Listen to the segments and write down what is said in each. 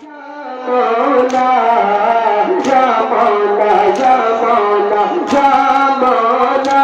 मौला या मौला या मौला या मौला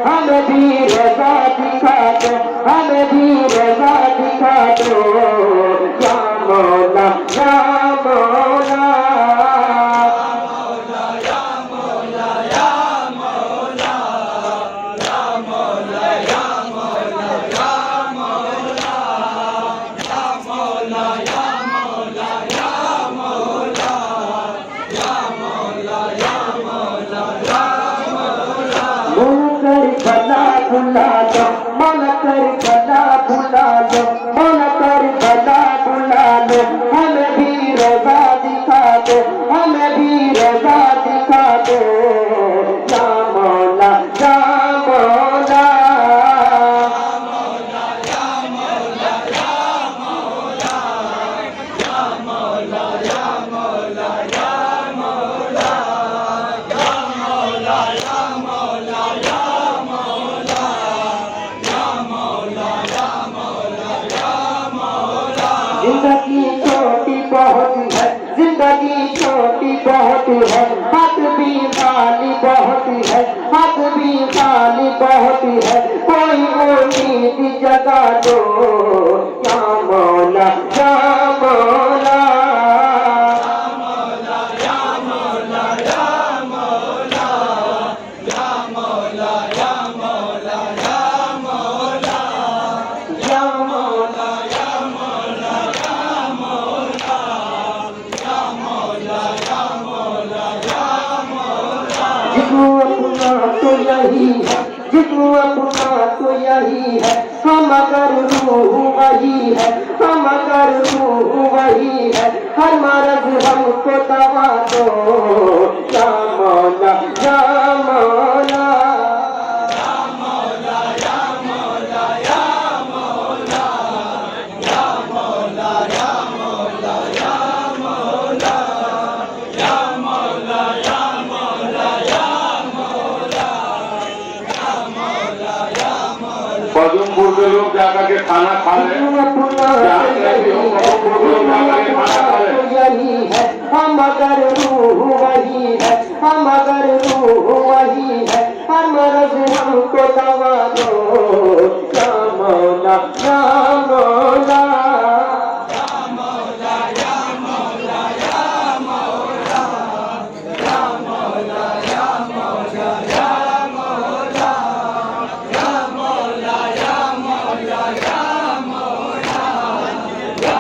हमें भी रज़ा दिखा दो, हमें भी रज़ा दिखा दो या मौला या मौला या मौला या मौला या मौला या मौला या मौला या मौला या मौला या मौला या मौला या मौला या भला भुला दो मन कर भला भुला दो मन कर भला भुला दो हमें भी रज़ा दिखा दो हमें भी रज़ा दिखा दो या मौला या मौला या मौला या मौला या मौला या मौला या मौला या मौला या मौला या जिंदगी छोटी बहुत है, जिंदगी छोटी बहुत है, हाथ भी खाली बहुत है, हाथ भी खाली बहुत है, कोई उम्मीद जगा दो या मौला या मौला या मौला या मौला या मौला या मौला या मौला या मौला या मौला जिसको अपना तो यही है, जिसको अपना तो यही है, हम अगर रूह वही है, हम अगर रूह वही है, हर मर्ज हमको दवा दो या मौला या मौला या मौला या मौला या मौला या मौला या मौला या मौला या मौला या मौला या पदमपुर के लोग जाकर के खाना खा रहे यही है, हम अगर रूह वही है, हम अगर रूह वही है, हर मर्ज हमको दवा दो या मौला या मौला या मौला या मौला या मौला या मौला या मौला या मौला या मौला या मौला या मौला या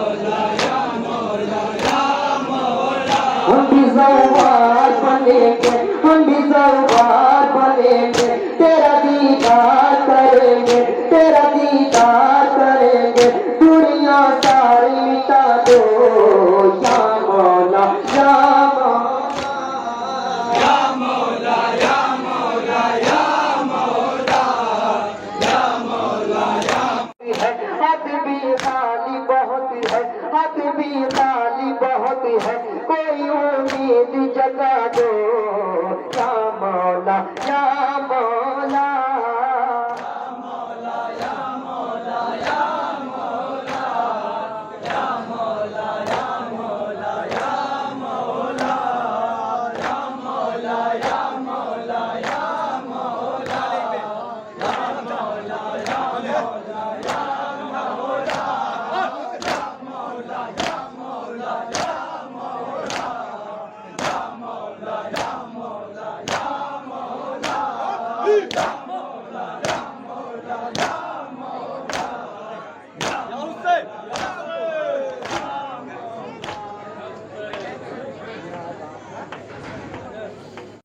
मौला या मौला या मौला हम भी ज़वार बनेंगे, हम भी ज़वार बनेंगे, तेरा दीदार करेंगे, तेरा दीदार करेंगे, दुनिया सारी मिटा दो या मौला या मौला या मौला या मौला या मौला या मौला या हाथ भी खाली बहुत है, हाथ भी खाली बहुत है, कोई उम्मीद जगा दो